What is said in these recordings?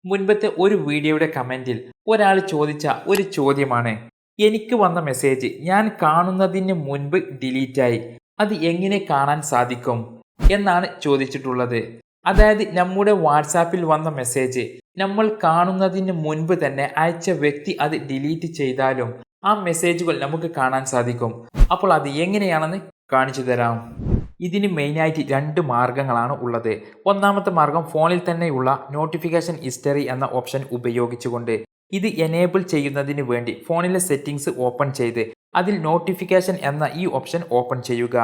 മുൻപത്തെ ഒരു വീഡിയോയുടെ കമന്റിൽ ഒരാൾ ചോദിച്ച ഒരു ചോദ്യമാണ്, എനിക്ക് വന്ന മെസ്സേജ് ഞാൻ കാണുന്നതിന് മുൻപ് ഡിലീറ്റായി, അത് എങ്ങനെ കാണാൻ സാധിക്കും എന്നാണ് ചോദിച്ചിട്ടുള്ളത്. അതായത് നമ്മുടെ വാട്സാപ്പിൽ വന്ന മെസ്സേജ് നമ്മൾ കാണുന്നതിന് മുൻപ് തന്നെ അയച്ച വ്യക്തി അത് ഡിലീറ്റ് ചെയ്താലും ആ മെസ്സേജുകൾ നമുക്ക് കാണാൻ സാധിക്കും. അപ്പോൾ അത് എങ്ങനെയാണെന്ന് കാണിച്ചു തരാം. ഇതിന് മെയിനായിട്ട് രണ്ട് മാർഗങ്ങളാണ് ഉള്ളത്. ഒന്നാമത്തെ മാർഗം ഫോണിൽ തന്നെയുള്ള നോട്ടിഫിക്കേഷൻ ഹിസ്റ്ററി എന്ന ഓപ്ഷൻ ഉപയോഗിച്ചുകൊണ്ട്. ഇത് എനേബിൾ ചെയ്യുന്നതിന് വേണ്ടി ഫോണിലെ സെറ്റിംഗ്സ് ഓപ്പൺ ചെയ്ത് അതിൽ നോട്ടിഫിക്കേഷൻ എന്ന ഈ ഓപ്ഷൻ ഓപ്പൺ ചെയ്യുക.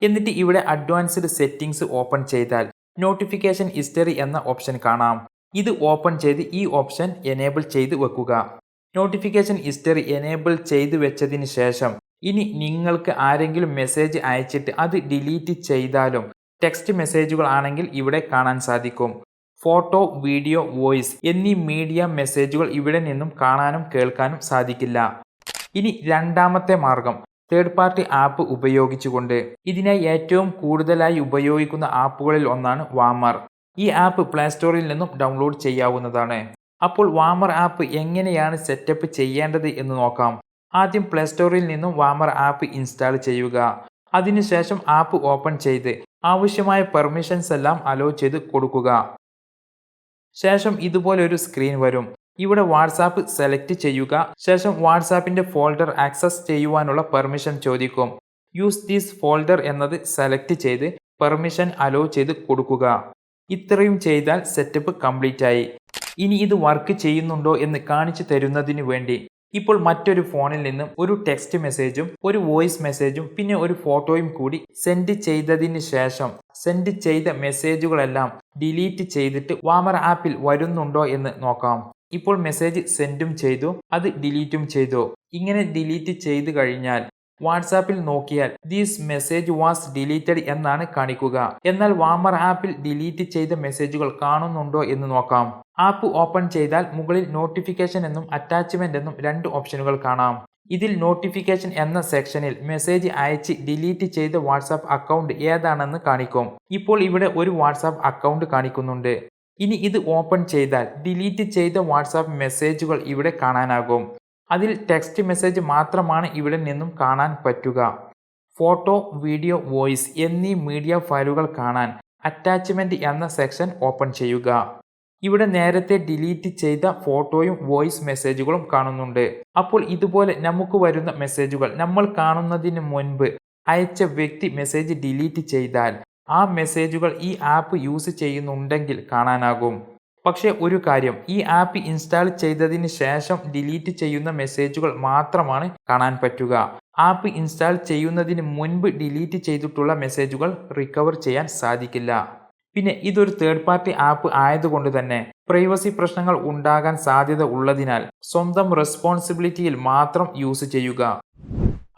എന്നിട്ട് ഇവിടെ അഡ്വാൻസ്ഡ് സെറ്റിംഗ്സ് ഓപ്പൺ ചെയ്താൽ നോട്ടിഫിക്കേഷൻ ഹിസ്റ്ററി എന്ന ഓപ്ഷൻ കാണാം. ഇത് ഓപ്പൺ ചെയ്ത് ഈ ഓപ്ഷൻ എനേബിൾ ചെയ്ത് വെക്കുക. നോട്ടിഫിക്കേഷൻ ഹിസ്റ്ററി എനേബിൾ ചെയ്ത് വെച്ചതിന് ശേഷം ഇനി നിങ്ങൾക്ക് ആരെങ്കിലും മെസ്സേജ് അയച്ചിട്ട് അത് ഡിലീറ്റ് ചെയ്താലും ടെക്സ്റ്റ് മെസ്സേജുകൾ ആണെങ്കിൽ ഇവിടെ കാണാൻ സാധിക്കും. ഫോട്ടോ, വീഡിയോ, വോയിസ് എന്നീ മീഡിയ മെസ്സേജുകൾ ഇവിടെ നിന്നും കാണാനും കേൾക്കാനും സാധിക്കില്ല. ഇനി രണ്ടാമത്തെ മാർഗം തേർഡ് പാർട്ടി ആപ്പ് ഉപയോഗിച്ചുകൊണ്ട്. ഇതിനായി ഏറ്റവും കൂടുതലായി ഉപയോഗിക്കുന്ന ആപ്പുകളിൽ ഒന്നാണ് വാമർ. ഈ ആപ്പ് പ്ലേ സ്റ്റോറിൽ നിന്നും ഡൗൺലോഡ് ചെയ്യാവുന്നതാണ്. അപ്പോൾ വാമർ ആപ്പ് എങ്ങനെയാണ് സെറ്റപ്പ് ചെയ്യേണ്ടത് എന്ന് നോക്കാം. ആദ്യം പ്ലേ സ്റ്റോറിൽ നിന്നും വാമർ ആപ്പ് ഇൻസ്റ്റാൾ ചെയ്യുക. അതിനുശേഷം ആപ്പ് ഓപ്പൺ ചെയ്ത് ആവശ്യമായ പെർമിഷൻസ് എല്ലാം അലോ ചെയ്ത് കൊടുക്കുക. ശേഷം ഇതുപോലെ ഒരു സ്ക്രീൻ വരും. ഇവിടെ വാട്സാപ്പ് സെലക്ട് ചെയ്യുക. ശേഷം വാട്സാപ്പിന്റെ ഫോൾഡർ ആക്സസ് ചെയ്യുവാനുള്ള പെർമിഷൻ ചോദിക്കും. യൂസ് ദിസ് ഫോൾഡർ എന്നത് സെലക്ട് ചെയ്ത് പെർമിഷൻ അലോ ചെയ്ത് കൊടുക്കുക. ഇത്രയും ചെയ്താൽ സെറ്റപ്പ് കംപ്ലീറ്റ് ആയി. ഇനി ഇത് വർക്ക് ചെയ്യുന്നുണ്ടോ എന്ന് കാണിച്ചു തരുന്നതിന് വേണ്ടി ഇപ്പോൾ മറ്റൊരു ഫോണിൽ നിന്നും ഒരു ടെക്സ്റ്റ് മെസ്സേജും ഒരു വോയിസ് മെസ്സേജും പിന്നെ ഒരു ഫോട്ടോയും കൂടി സെൻഡ് ചെയ്തതിന് ശേഷം സെൻഡ് ചെയ്ത മെസ്സേജുകളെല്ലാം ഡിലീറ്റ് ചെയ്തിട്ട് വാമർ ആപ്പിൽ വരുന്നുണ്ടോ എന്ന് നോക്കാം. ഇപ്പോൾ മെസ്സേജ് സെൻഡും ചെയ്തു, അത് ഡിലീറ്റും ചെയ്തു. ഇങ്ങനെ ഡിലീറ്റ് ചെയ്ത് കഴിഞ്ഞാൽ വാട്സാപ്പിൽ നോക്കിയാൽ ദിസ് മെസ്സേജ് വാസ് ഡിലീറ്റഡ് എന്നാണ് കാണിക്കുക. എന്നാൽ വാമർ ആപ്പിൽ ഡിലീറ്റ് ചെയ്ത മെസ്സേജുകൾ കാണുന്നുണ്ടോ എന്ന് നോക്കാം. ആപ്പ് ഓപ്പൺ ചെയ്താൽ മുകളിൽ നോട്ടിഫിക്കേഷൻ എന്നും അറ്റാച്ച്മെന്റ് എന്നും രണ്ട് ഓപ്ഷനുകൾ കാണാം. ഇതിൽ നോട്ടിഫിക്കേഷൻ എന്ന സെക്ഷനിൽ മെസ്സേജ് അയച്ച് ഡിലീറ്റ് ചെയ്ത വാട്സാപ്പ് അക്കൗണ്ട് ഏതാണെന്ന് കാണിക്കും. ഇപ്പോൾ ഇവിടെ ഒരു വാട്സാപ്പ് അക്കൗണ്ട് കാണിക്കുന്നുണ്ട്. ഇനി ഇത് ഓപ്പൺ ചെയ്താൽ ഡിലീറ്റ് ചെയ്ത വാട്സാപ്പ് മെസ്സേജുകൾ ഇവിടെ കാണാനാകും. അതിൽ ടെക്സ്റ്റ് മെസ്സേജ് മാത്രമാണ് ഇവിടെ നിന്നും കാണാൻ പറ്റുക. ഫോട്ടോ, വീഡിയോ, വോയിസ് എന്നീ മീഡിയ ഫയലുകൾ കാണാൻ അറ്റാച്ച്മെന്റ് എന്ന സെക്ഷൻ ഓപ്പൺ ചെയ്യുക. ഇവിടെ നേരത്തെ ഡിലീറ്റ് ചെയ്ത ഫോട്ടോയും വോയിസ് മെസ്സേജുകളും കാണുന്നുണ്ട്. അപ്പോൾ ഇതുപോലെ നമുക്ക് വരുന്ന മെസ്സേജുകൾ നമ്മൾ കാണുന്നതിന് മുൻപ് അയച്ച വ്യക്തി മെസ്സേജ് ഡിലീറ്റ് ചെയ്താൽ ആ മെസ്സേജുകൾ ഈ ആപ്പ് യൂസ് ചെയ്യുന്നുണ്ടെങ്കിൽ കാണാനാകും. പക്ഷേ ഒരു കാര്യം, ഈ ആപ്പ് ഇൻസ്റ്റാൾ ചെയ്തതിന് ശേഷം ഡിലീറ്റ് ചെയ്യുന്ന മെസ്സേജുകൾ മാത്രമാണ് കാണാൻ പറ്റുക. ആപ്പ് ഇൻസ്റ്റാൾ ചെയ്യുന്നതിന് മുൻപ് ഡിലീറ്റ് ചെയ്തിട്ടുള്ള മെസ്സേജുകൾ റിക്കവർ ചെയ്യാൻ സാധിക്കില്ല. പിന്നെ ഇതൊരു തേർഡ് പാർട്ടി ആപ്പ് ആയതുകൊണ്ട് തന്നെ പ്രൈവസി പ്രശ്നങ്ങൾ ഉണ്ടാകാൻ സാധ്യത ഉള്ളതിനാൽ സ്വന്തം റെസ്പോൺസിബിലിറ്റിയിൽ മാത്രം യൂസ് ചെയ്യുക.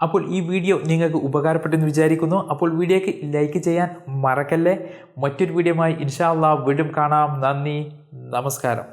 അപ്പോൾ ഈ വീഡിയോ നിങ്ങൾക്ക് ഉപകാരപ്പെട്ടെന്ന് വിചാരിക്കുന്നു. അപ്പോൾ വീഡിയോയ്ക്ക് ലൈക്ക് ചെയ്യാൻ മറക്കല്ലേ. മറ്റൊരു വീഡിയോയുമായി ഇൻഷാ അല്ലാഹ് വീണ്ടും കാണാം. നന്ദി, നമസ്കാരം.